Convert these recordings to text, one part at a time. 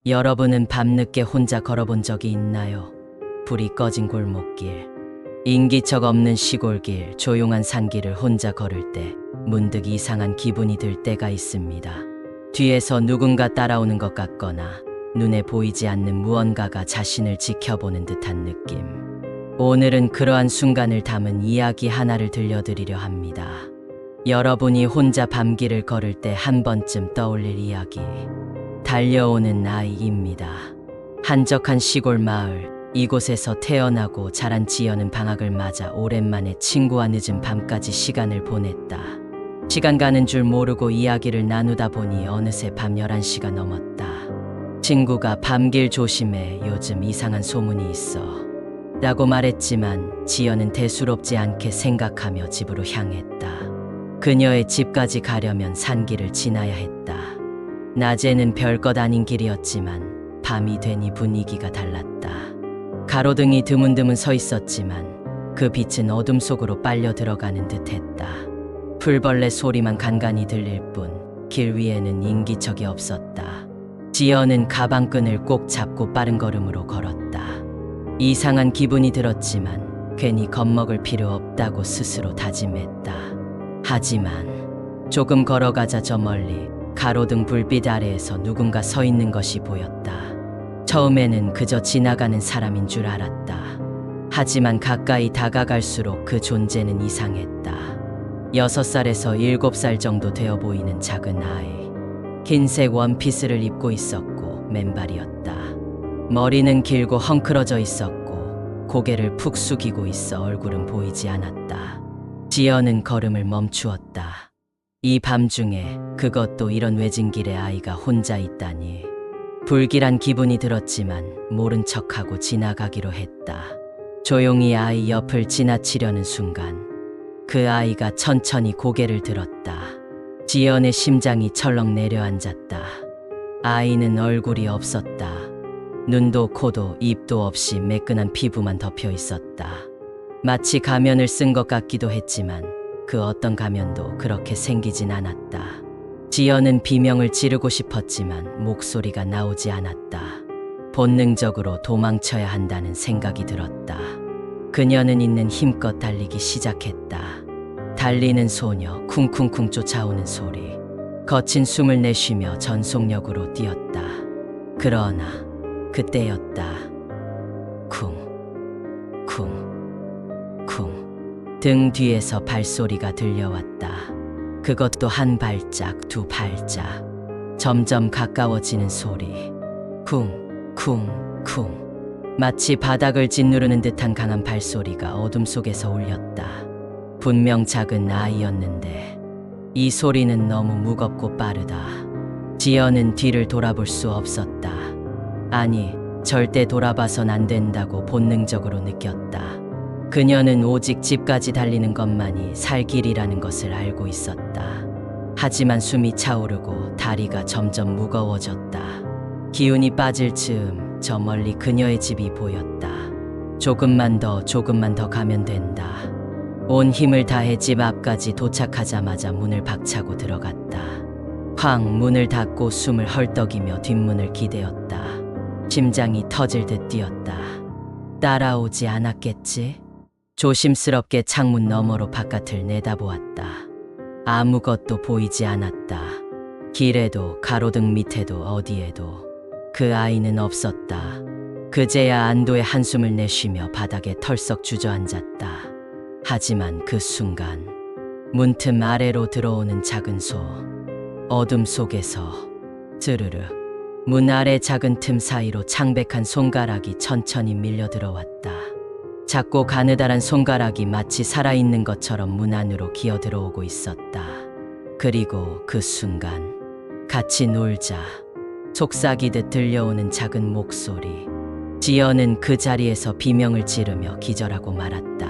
여러분은 밤늦게 혼자 걸어본 적이 있나요? 불이 꺼진 골목길, 인기척 없는 시골길, 조용한 산길을 혼자 걸을 때 문득 이상한 기분이 들 때가 있습니다. 뒤에서 누군가 따라오는 것 같거나 눈에 보이지 않는 무언가가 자신을 지켜보는 듯한 느낌. 오늘은 그러한 순간을 담은 이야기 하나를 들려드리려 합니다. 여러분이 혼자 밤길을 걸을 때 한 번쯤 떠올릴 이야기. 달려오는 아이입니다. 한적한 시골 마을, 이곳에서 태어나고 자란 지연은 방학을 맞아 오랜만에 친구와 늦은 밤까지 시간을 보냈다. 시간 가는 줄 모르고 이야기를 나누다 보니 어느새 밤 11시가 넘었다. 친구가 밤길 조심해, 요즘 이상한 소문이 있어 라고 말했지만 지연은 대수롭지 않게 생각하며 집으로 향했다. 그녀의 집까지 가려면 산길을 지나야 했다. 낮에는 별것 아닌 길이었지만 밤이 되니 분위기가 달랐다. 가로등이 드문드문 서 있었지만 그 빛은 어둠 속으로 빨려 들어가는 듯했다. 풀벌레 소리만 간간히 들릴 뿐 길 위에는 인기척이 없었다. 지연은 가방끈을 꼭 잡고 빠른 걸음으로 걸었다. 이상한 기분이 들었지만 괜히 겁먹을 필요 없다고 스스로 다짐했다. 하지만 조금 걸어가자 저 멀리 가로등 불빛 아래에서 누군가 서 있는 것이 보였다. 처음에는 그저 지나가는 사람인 줄 알았다. 하지만 가까이 다가갈수록 그 존재는 이상했다. 6살에서 7살 정도 되어 보이는 작은 아이. 흰색 원피스를 입고 있었고 맨발이었다. 머리는 길고 헝클어져 있었고 고개를 푹 숙이고 있어 얼굴은 보이지 않았다. 지연은 걸음을 멈추었다. 이 밤중에, 그것도 이런 외진 길에 아이가 혼자 있다니. 불길한 기분이 들었지만 모른 척하고 지나가기로 했다. 조용히 아이 옆을 지나치려는 순간 그 아이가 천천히 고개를 들었다. 지연의 심장이 철렁 내려앉았다. 아이는 얼굴이 없었다. 눈도 코도 입도 없이 매끈한 피부만 덮여 있었다. 마치 가면을 쓴 것 같기도 했지만 그 어떤 가면도 그렇게 생기진 않았다. 지연은 비명을 지르고 싶었지만 목소리가 나오지 않았다. 본능적으로 도망쳐야 한다는 생각이 들었다. 그녀는 있는 힘껏 달리기 시작했다. 달리는 소녀, 쿵쿵쿵 쫓아오는 소리. 거친 숨을 내쉬며 전속력으로 뛰었다. 그러나 그때였다. 쿵, 쿵, 쿵. 등 뒤에서 발소리가 들려왔다. 그것도 한 발짝, 두 발짝. 점점 가까워지는 소리. 쿵, 쿵, 쿵. 마치 바닥을 짓누르는 듯한 강한 발소리가 어둠 속에서 울렸다. 분명 작은 아이였는데 이 소리는 너무 무겁고 빠르다. 지연은 뒤를 돌아볼 수 없었다. 아니, 절대 돌아봐선 안 된다고 본능적으로 느꼈다. 그녀는 오직 집까지 달리는 것만이 살 길이라는 것을 알고 있었다. 하지만 숨이 차오르고 다리가 점점 무거워졌다. 기운이 빠질 즈음 저 멀리 그녀의 집이 보였다. 조금만 더 가면 된다. 온 힘을 다해 집 앞까지 도착하자마자 문을 박차고 들어갔다. 쾅, 문을 닫고 숨을 헐떡이며 뒷문을 기대었다. 심장이 터질 듯 뛰었다. 따라오지 않았겠지? 조심스럽게 창문 너머로 바깥을 내다보았다. 아무것도 보이지 않았다. 길에도 가로등 밑에도 어디에도 그 아이는 없었다. 그제야 안도의 한숨을 내쉬며 바닥에 털썩 주저앉았다. 하지만 그 순간 문틈 아래로 들어오는 작은 소. 어둠 속에서 드르르. 문 아래 작은 틈 사이로 창백한 손가락이 천천히 밀려 들어왔다. 작고 가느다란 손가락이 마치 살아있는 것처럼 문 안으로 기어 들어오고 있었다. 그리고 그 순간 같이 놀자. 속삭이듯 들려오는 작은 목소리. 지연은 그 자리에서 비명을 지르며 기절하고 말았다.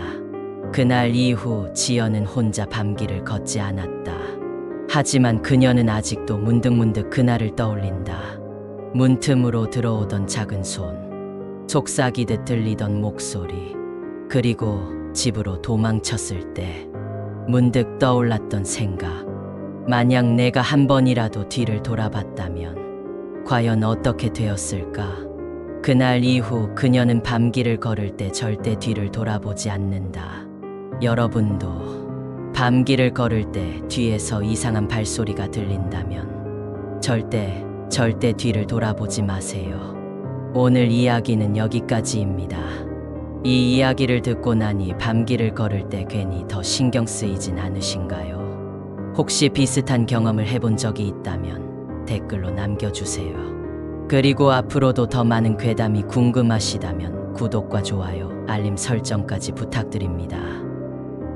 그날 이후 지연은 혼자 밤길을 걷지 않았다. 하지만 그녀는 아직도 문득문득 그날을 떠올린다. 문틈으로 들어오던 작은 손, 속삭이듯 들리던 목소리, 그리고 집으로 도망쳤을 때 문득 떠올랐던 생각. 만약 내가 한 번이라도 뒤를 돌아봤다면 과연 어떻게 되었을까? 그날 이후 그녀는 밤길을 걸을 때 절대 뒤를 돌아보지 않는다. 여러분도 밤길을 걸을 때 뒤에서 이상한 발소리가 들린다면 절대 뒤를 돌아보지 마세요. 오늘 이야기는 여기까지입니다. 이 이야기를 듣고 나니 밤길을 걸을 때 괜히 더 신경 쓰이진 않으신가요? 혹시 비슷한 경험을 해본 적이 있다면 댓글로 남겨주세요. 그리고 앞으로도 더 많은 괴담이 궁금하시다면 구독과 좋아요, 알림 설정까지 부탁드립니다.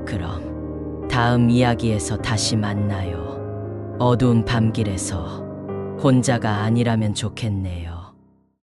그럼 다음 이야기에서 다시 만나요. 어두운 밤길에서 혼자가 아니라면 좋겠네요.